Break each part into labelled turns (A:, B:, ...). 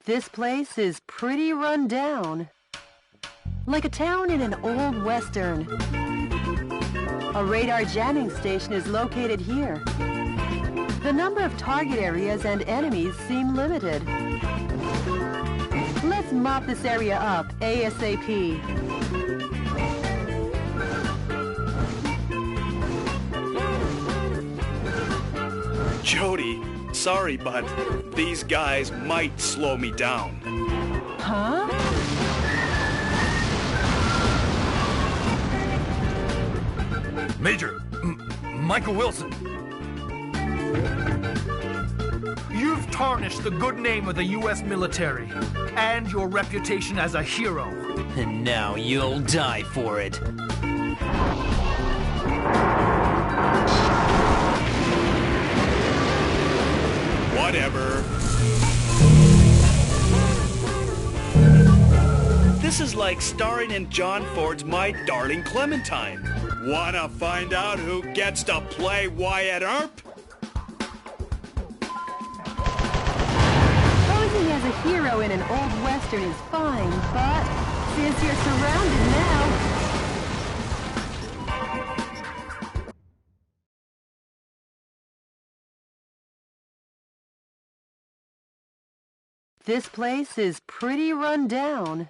A: This place is pretty run down. Like a town in an old western. A radar jamming station is located here. The number of target areas and enemies seem limited. Let's mop this area up ASAP.
B: Jody, sorry, but these guys might slow me down.
A: Huh?
C: Major, Michael Wilson. You've tarnished the good name of the U.S. military and your reputation as a hero.
D: And now you'll die for it.
B: Whatever. This is like starring in John Ford's My Darling Clementine. Wanna find out who gets to play Wyatt Earp?
A: Posing as a hero in an old western is fine, but since you're surrounded now... This place is pretty run down.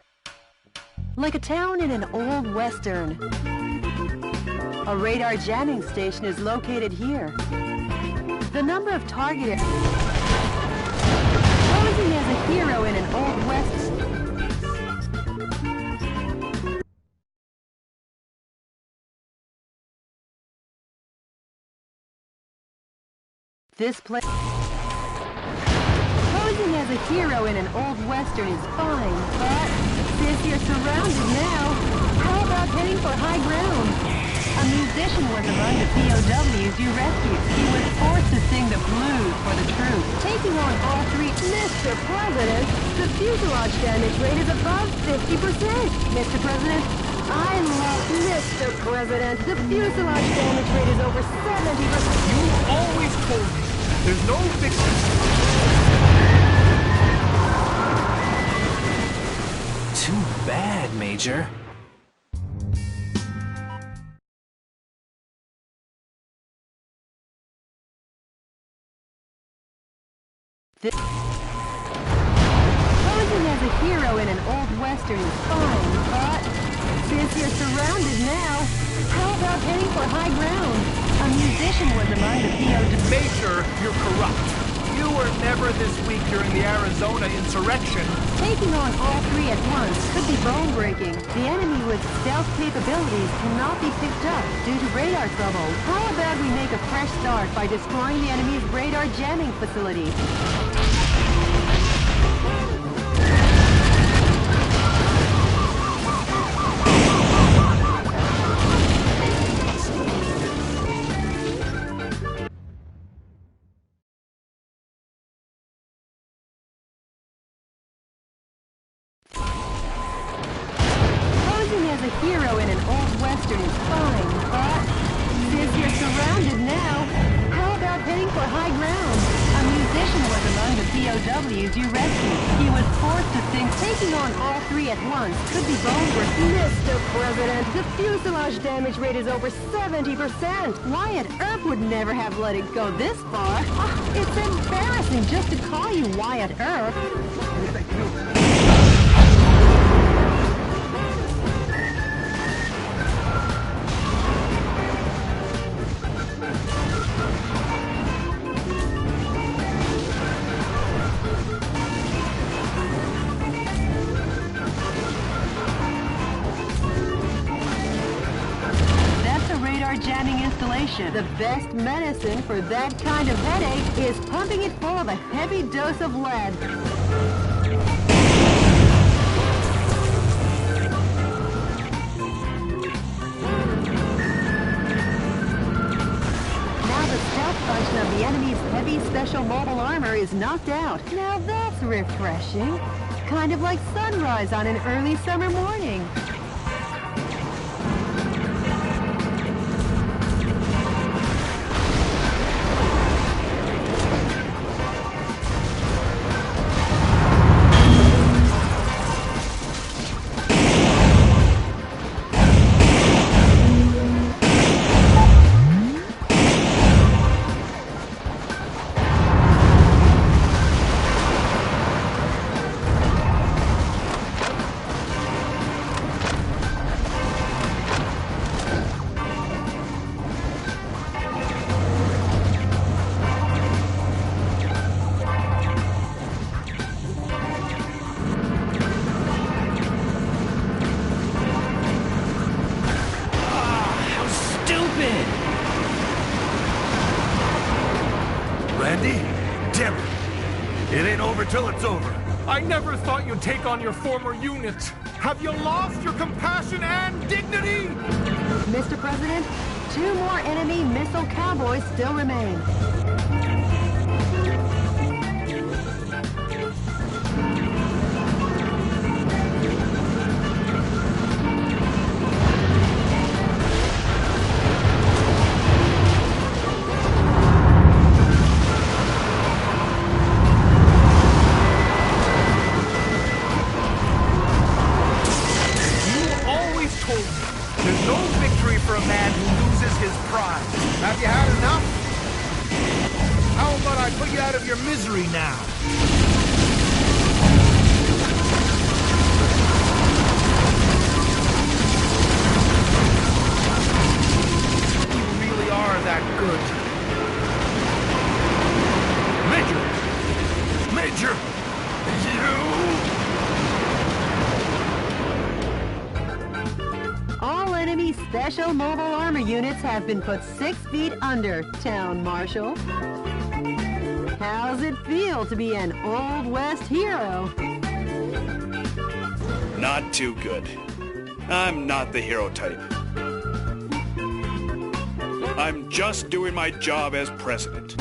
A: Like a town in an old western. A radar jamming station is located here. The number of target... Posing as a hero in an old western. This place... Posing as a hero in an old western is fine, but since you're surrounded now, how about heading for high ground? A musician was among the POWs you rescued. He was forced to sing the blues for the troops. Taking on all three... Mr. President, the fuselage damage rate is above 50%. Mr. President, I love... Mr. President, the fuselage damage rate is over 70%.
C: You always told me there's no fixing.
D: Too bad, Major.
A: Posing as a hero in an old western is fine, but since you're surrounded now, how about heading for high ground? A musician was among the POWs.
C: Major, you're corrupt. You were never this weak during the Arizona insurrection.
A: Taking on all three at once could be bone-breaking. The enemy with stealth capabilities cannot be picked up due to radar trouble. How about we make a fresh start by destroying the enemy's radar jamming facility? As a hero in an old western is fine, but since you're surrounded now, how about heading for high ground? A musician was among the POWs you rescued. He was forced to sing. Taking on all three at once could be bone-breaking. Mr. President, the fuselage damage rate is over 70%. Wyatt Earp would never have let it go this far. It's embarrassing just to call you Wyatt Earp. Jamming installation. The best medicine for that kind of headache is pumping it full of a heavy dose of lead. Now the stealth function of the enemy's heavy special mobile armor is knocked out. Now that's refreshing. Kind of like sunrise on an early summer morning.
C: until it's over. I never thought you'd take on your former unit. Have you lost your compassion and dignity?
A: Mr. President, 2 more enemy missile cowboys still remain.
C: There's no victory for a man who loses his pride. Have you had enough? How about I put you out of your misery now? You really are that good. Major!
A: All enemy special mobile armor units have been put 6 feet under, Town Marshal. How's it feel to be an Old West hero?
B: Not too good. I'm not the hero type. I'm just doing my job as president.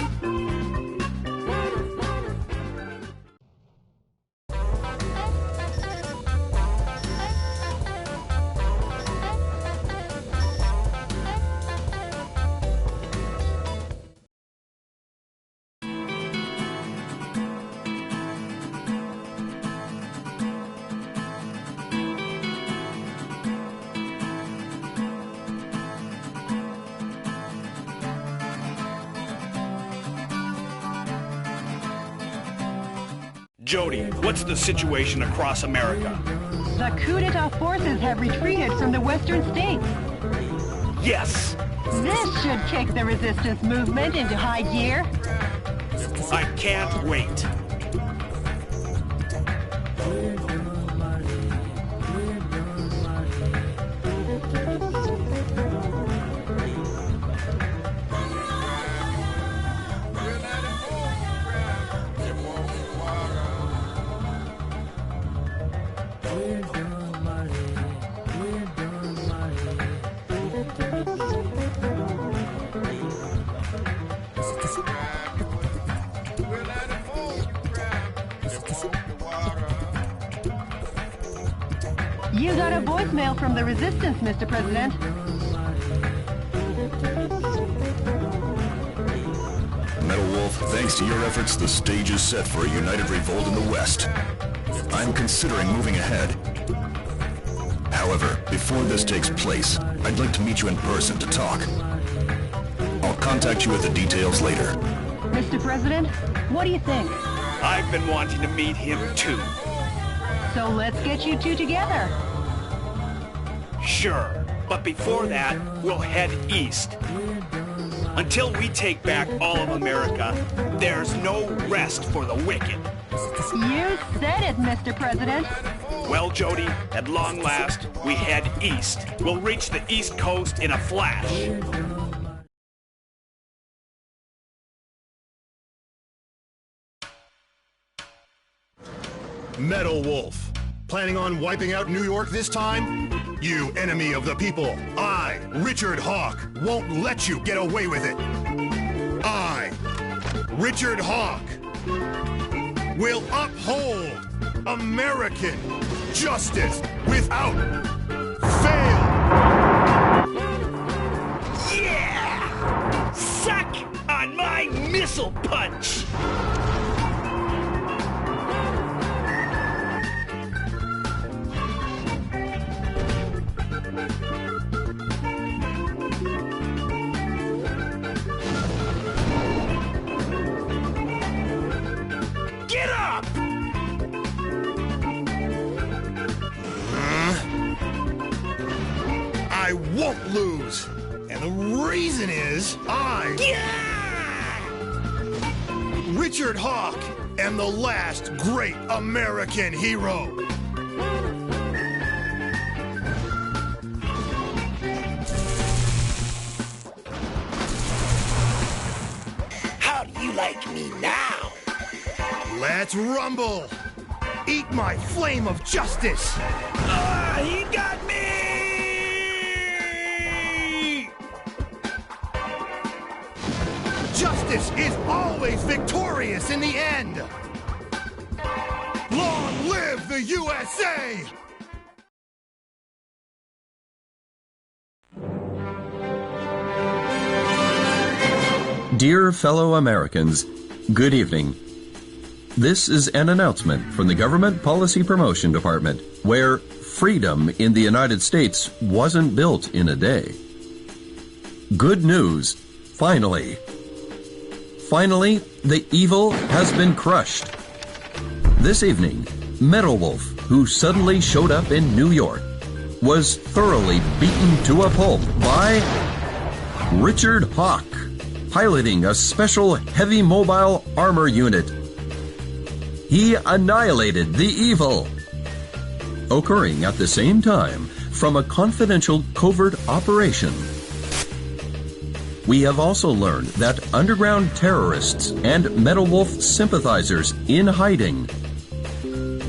B: Jody, what's the situation across America?
A: The coup d'etat forces have retreated from the western states.
B: Yes!
A: This should kick the resistance movement into high gear.
B: I can't wait.
A: You got a voicemail from the resistance, Mr. President.
E: Metal Wolf, thanks to your efforts, the stage is set for a united revolt in the West. I'm considering moving ahead. However, before this takes place, I'd like to meet you in person to talk. I'll contact you with the details later.
A: Mr. President, what do you think?
B: I've been wanting to meet him too.
A: So let's get you two together.
B: Sure, but before that, we'll head east. Until we take back all of America, there's no rest for the wicked.
A: You said it, Mr. President.
B: Well, Jody, at long last, we head east. We'll reach the East Coast in a flash.
E: Metal Wolf, planning on wiping out New York this time? You enemy of the people, I, Richard Hawk, won't let you get away with it. I, Richard Hawk, will uphold American justice without fail.
B: Yeah! Suck on my missile punch! Get up!
E: I won't lose. And the reason is Richard Hawk am the last great American hero.
B: How do you like me now?
E: Let's rumble! Eat my flame of justice!
B: He got me!
E: Justice is always victorious in the end! Long live the USA!
F: Dear fellow Americans, good evening. This is an announcement from the Government Policy Promotion Department, where freedom in the United States wasn't built in a day. Good news, finally. Finally, the evil has been crushed. This evening, Metal Wolf, who suddenly showed up in New York, was thoroughly beaten to a pulp by Richard Hawk, piloting a special heavy mobile armor unit. He annihilated the evil. Occurring at the same time from a confidential covert operation. We have also learned that underground terrorists and Metal Wolf sympathizers in hiding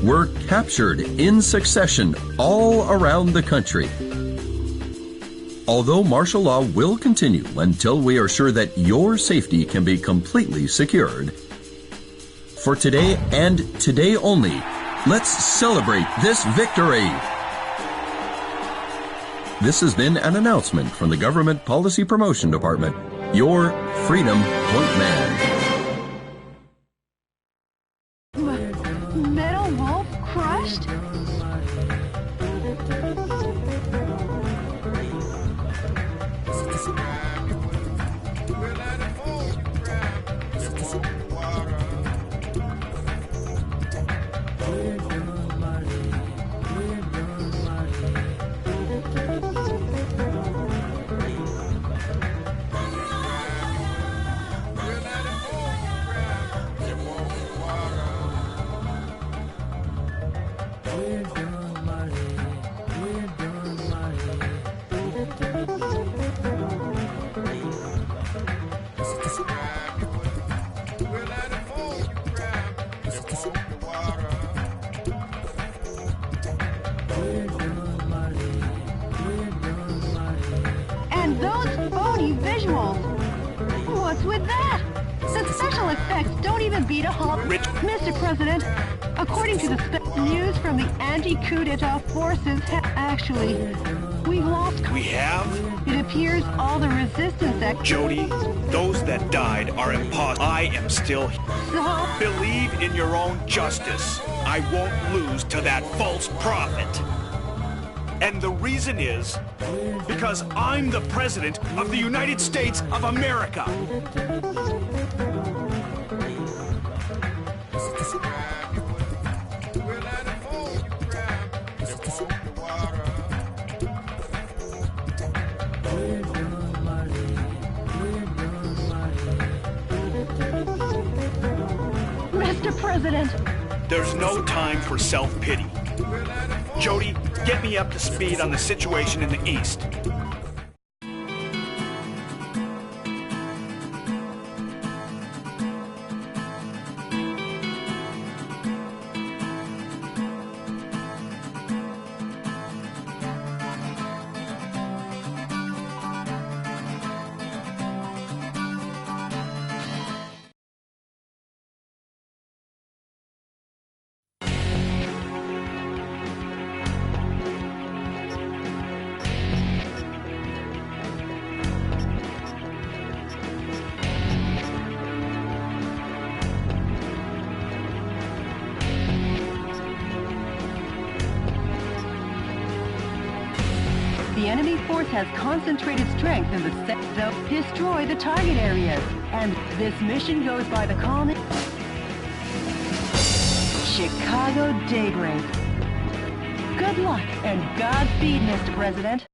F: were captured in succession all around the country. Although martial law will continue until we are sure that your safety can be completely secured, for today and today only, let's celebrate this victory. This has been an announcement from the Government Policy Promotion Department, your Freedom Point Man.
A: Metal Wolf crushed? And those phony visuals! What's with that? The special effects don't even beat a halt. Mr. President, according to the news from the anti-coup d'etat forces, actually, we've lost...
B: We have?
A: It appears all the resistance that...
B: Jody, those that died are imposters. I am still here.
A: So...
B: Believe in your own justice. I won't lose to that false prophet. And the reason is because I'm the President of the United States of America.
A: Mr. President!
B: There's no time for self-pity. Jody, get me up to speed on the situation in the East.
A: The enemy force has concentrated strength in the so destroy the target areas. And this mission goes by the call name Chicago Daybreak. Good luck and Godspeed, Mr. President.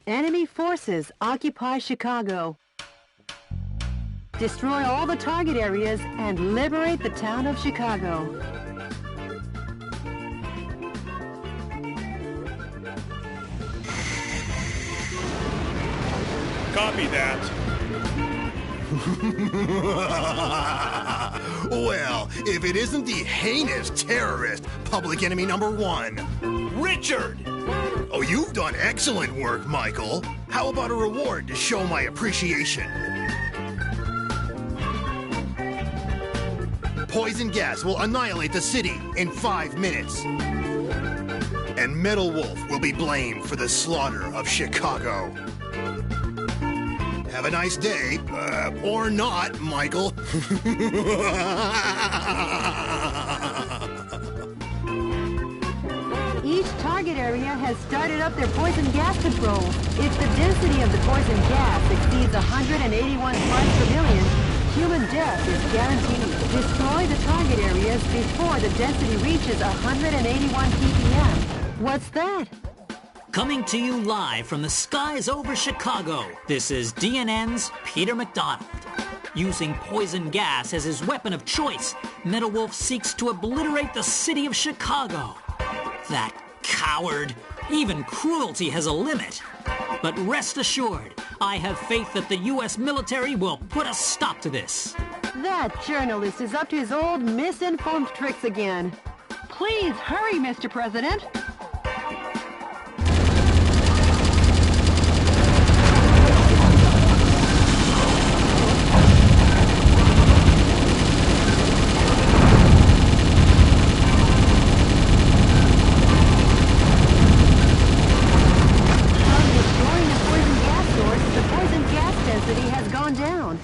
A: Enemy forces occupy Chicago. Destroy all the target areas and liberate the town of Chicago.
B: Copy that.
E: Well, if it isn't the heinous terrorist, public enemy number one.
B: Richard!
E: Oh, you've done excellent work, Michael. How about a reward to show my appreciation? Poison gas will annihilate the city in 5 minutes. And Metal Wolf will be blamed for the slaughter of Chicago. Have a nice day. Or not, Michael.
A: Each target area has started up their poison gas control. If the density of the poison gas exceeds 181 parts per million, human death is guaranteed. Destroy the target areas before the density reaches 181 ppm. What's that?
G: Coming to you live from the skies over Chicago, this is DNN's Peter McDonald. Using poison gas as his weapon of choice, Metal Wolf seeks to obliterate the city of Chicago. That coward! Even cruelty has a limit. But rest assured, I have faith that the U.S. military will put a stop to this.
A: That journalist is up to his old misinformed tricks again. Please hurry, Mr. President.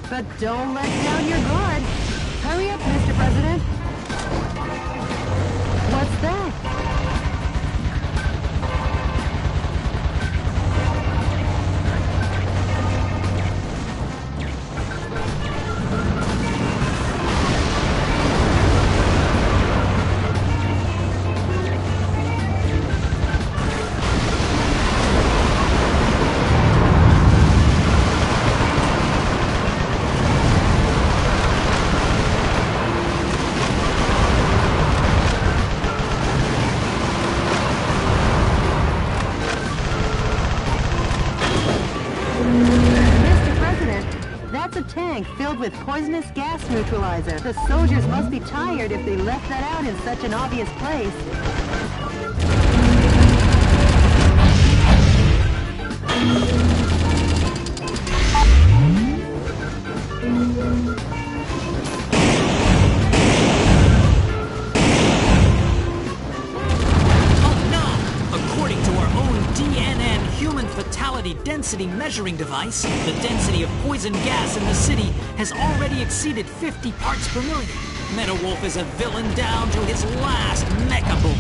A: But don't let down your guard. Hurry up, Mr. President. What's that? Filled with poisonous gas neutralizer. The soldiers must be tired if they left that out in such an obvious place.
G: Density measuring device, the density of poison gas in the city has already exceeded 50 parts per million. Metal Wolf is a villain down to his last mecha bolt.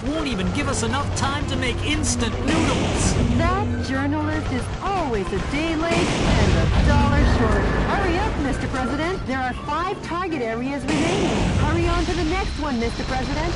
G: Won't even give us enough time to make instant noodles.
A: That journalist is always a day late and $1 short. Hurry up, Mr. President. There are 5 target areas remaining. Hurry on to the next one, Mr. President.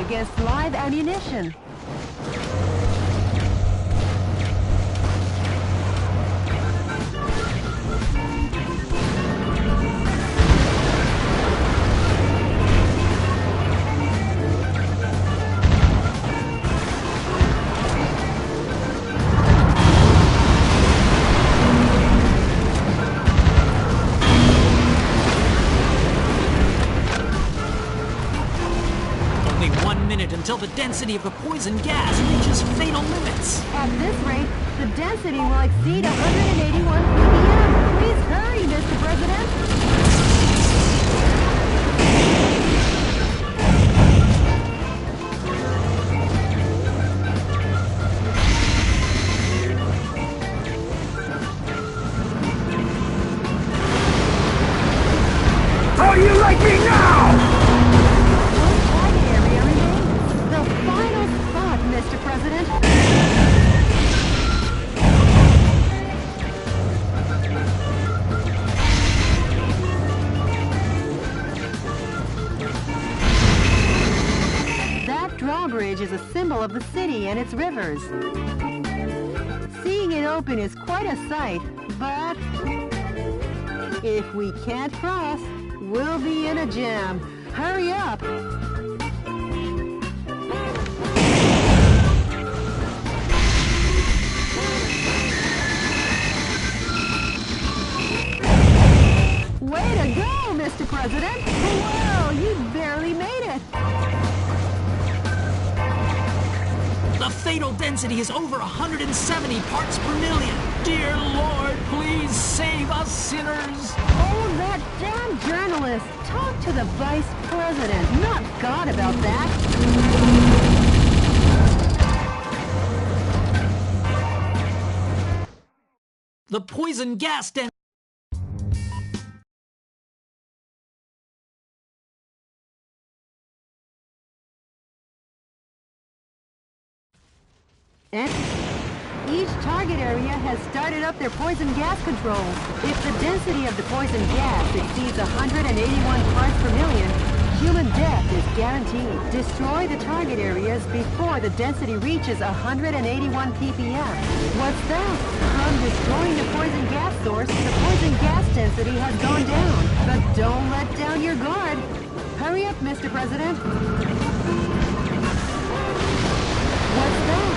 A: against live ammunition.
G: Until the density of the poison gas reaches fatal limits.
A: At this rate, the density will exceed 181 ppm. Please hurry, Mr. President.
C: How do you like me now?
A: Mr. President. That drawbridge is a symbol of the city and its rivers. Seeing it open is quite a sight, but if we can't cross, we'll be in a jam. Hurry up! Way to go, Mr. President! Whoa, you barely made it!
G: The fatal density is over 170 parts per million. Dear Lord, please save us sinners.
A: Oh, that damn journalist! Talk to the Vice President, not God, about that.
G: The poison gas density.
A: Each target area has started up their poison gas controls. If the density of the poison gas exceeds 181 parts per million, human death is guaranteed. Destroy the target areas before the density reaches 181 ppm. What's that? From destroying the poison gas source, the poison gas density has gone down. But don't let down your guard. Hurry up, Mr. President. What's that?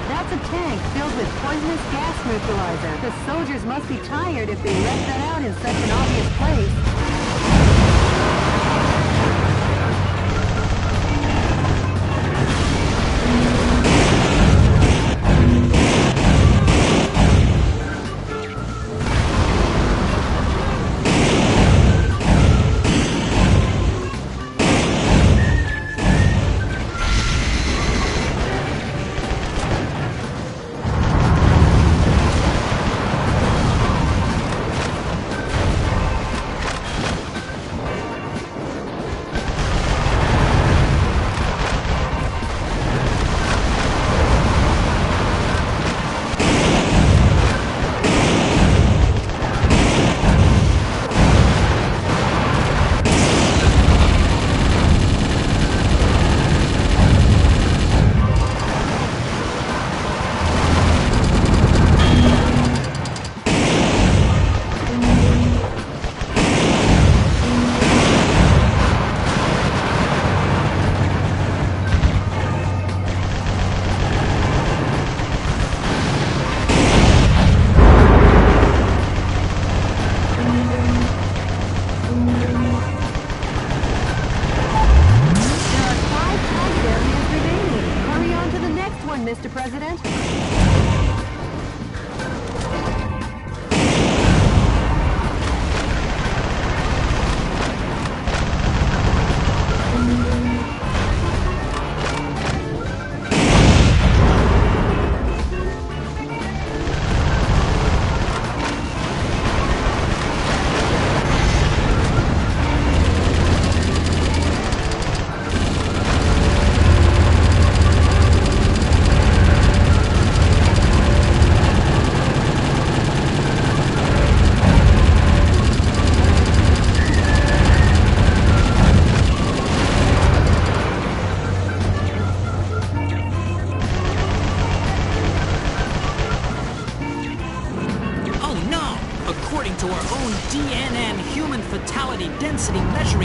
A: That's a tank filled with poisonous gas neutralizer. The soldiers must be tired if they left that out in such an obvious place.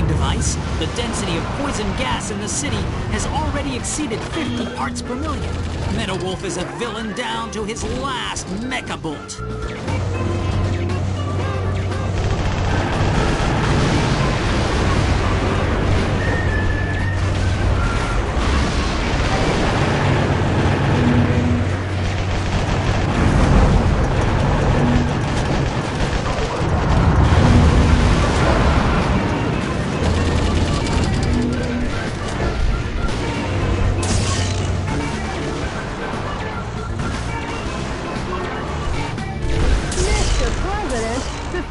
G: measuring device, the density of poison gas in the city has already exceeded 50 parts per million. Metal Wolf is a villain down to his last mecha bolt.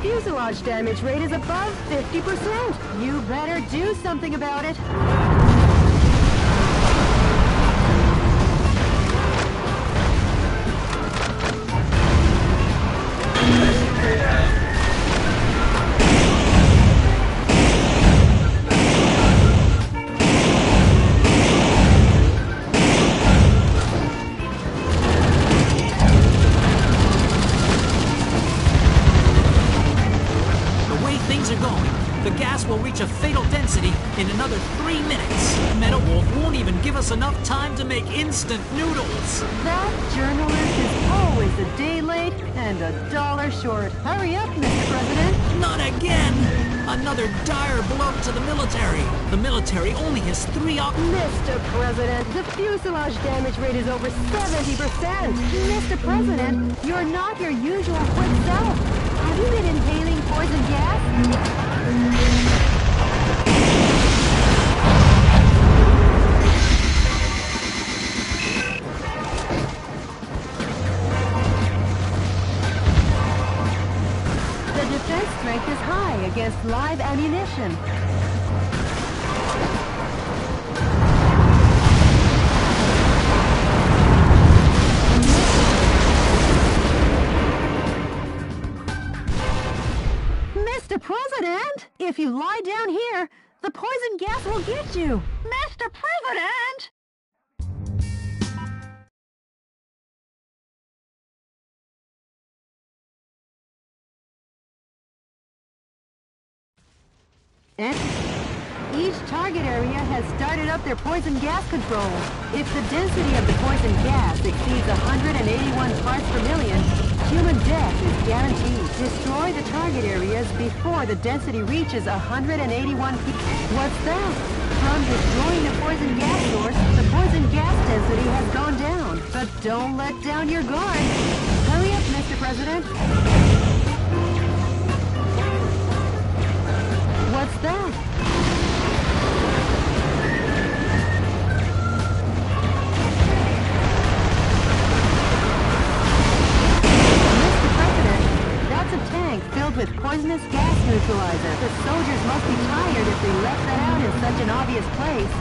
A: Fuselage damage rate is above 50%. You better do something about it.
G: The gas will reach a fatal density in another 3 minutes. Metal Wolf won't even give us enough time to make instant noodles.
A: That journalist is always a day late and $1 short. Hurry up, Mr. President.
G: Not again! Another dire blow to the military. The military only has 3
A: Mr. President, the fuselage damage rate is over 70%. Mr. President, you're not your usual quick self. Have you been inhaling poison gas? The defense strength is high against live ammunition. Mr. President, if you lie down here, the poison gas will get you. Mr. President! Each target area has started up their poison gas control. If the density of the poison gas exceeds 181 parts per million, human death is guaranteed. Destroy the target areas before the density reaches 181 What's that? From destroying the poison gas source, the poison gas density has gone down. But don't let down your guard. Hurry up, Mr. President. What's that? Mr. President, that's a tank filled with poisonous gas neutralizer. The soldiers must be tired if they left that out in such an obvious place.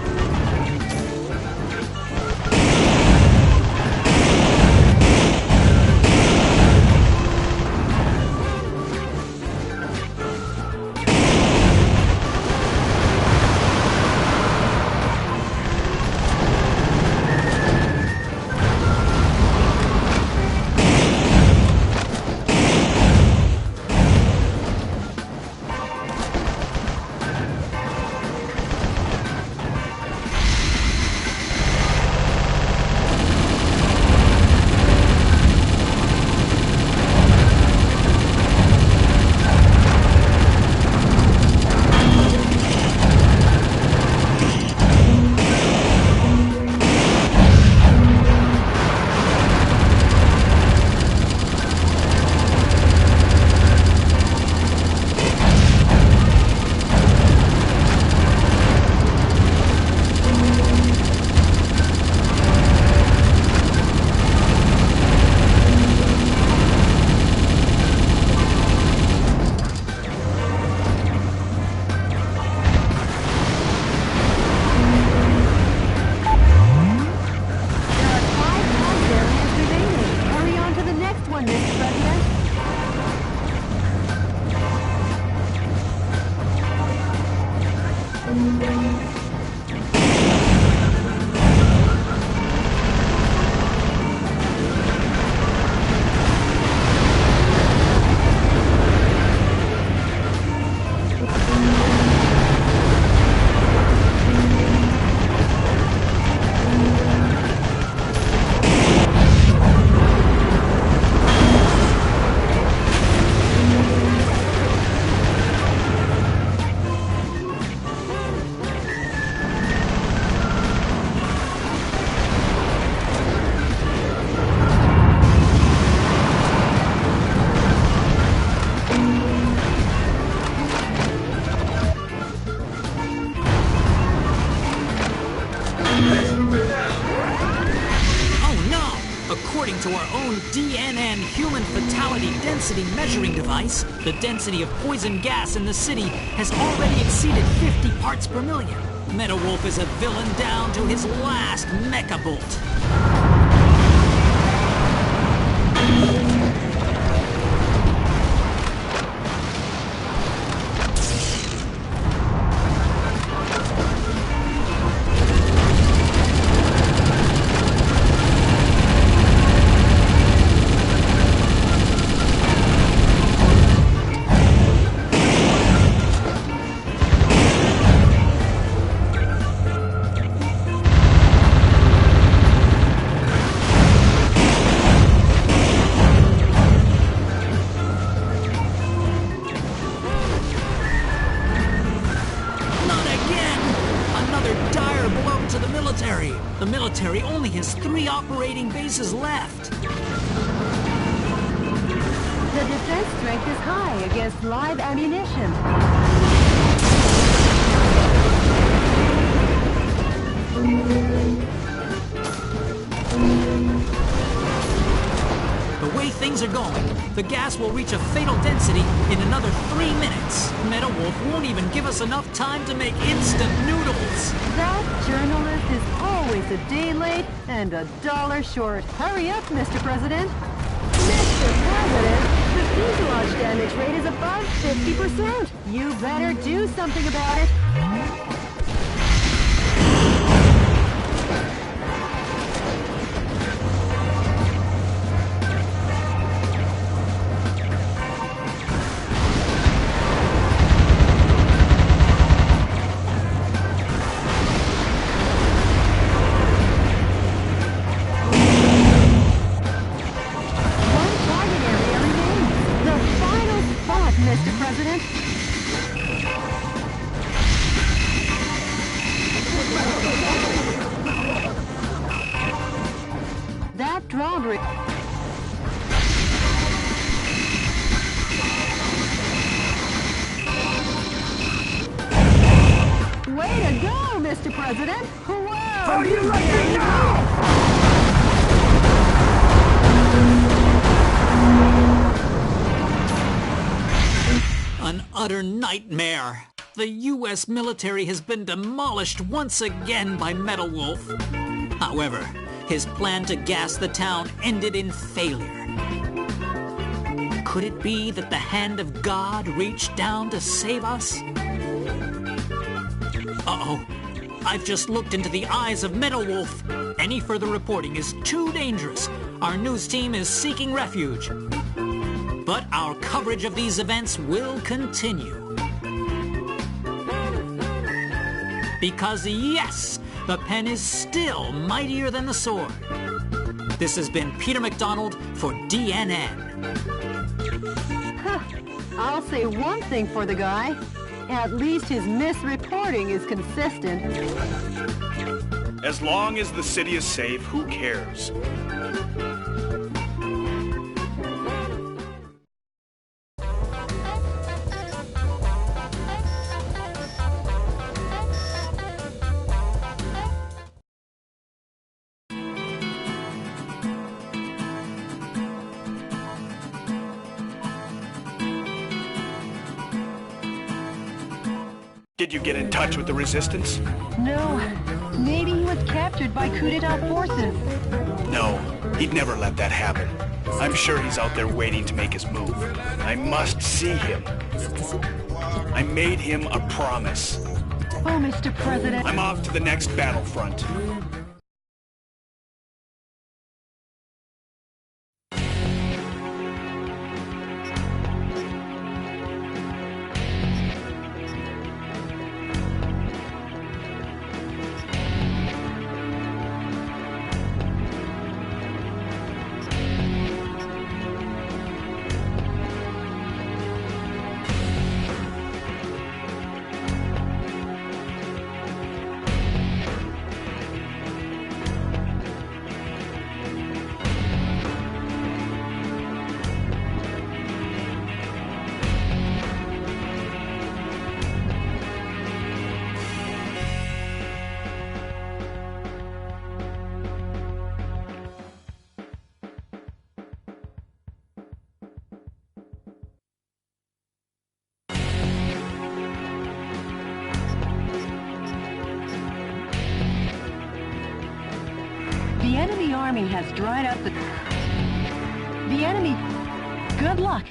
G: Oh no! According to our own DNN human fatality density measuring device, the density of poison gas in the city has already exceeded 50 parts per million. Metal Wolf is a villain down to his last mecha bolt. The military only has 3 operating bases left.
A: The defense strength is high against live ammunition.
G: The way things are going, the gas will reach a fatal density in another 3 minutes. Metal Wolf won't even give us enough time to make instant noodles.
A: That journalist is always a day late and $1 short. Hurry up, Mr. President. Mr. President, the fuselage damage rate is above 50%. You better do something about it. Mr. President. That drawbridge. Way to go, Mr. President. Whoa! How do you like it now?
G: An utter nightmare. The U.S. military has been demolished once again by Metal Wolf. However, his plan to gas the town ended in failure. Could it be that the hand of God reached down to save us? Uh-oh. I've just looked into the eyes of Metal Wolf. Any further reporting is too dangerous. Our news team is seeking refuge. But our coverage of these events will continue. Because yes, the pen is still mightier than the sword. This has been Peter McDonald for DNN.
A: I'll say one thing for the guy. At least his misreporting is consistent.
B: As long as the city is safe, who cares? Did you get in touch with the resistance?
A: No. Maybe he was captured by coup d'etat forces.
B: No, he'd never let that happen. I'm sure he's out there waiting to make his move. I must see him. I made him a promise.
A: Oh, Mr. President.
B: I'm off to the next battlefront.
A: enemy army has dried up the enemy... Good luck.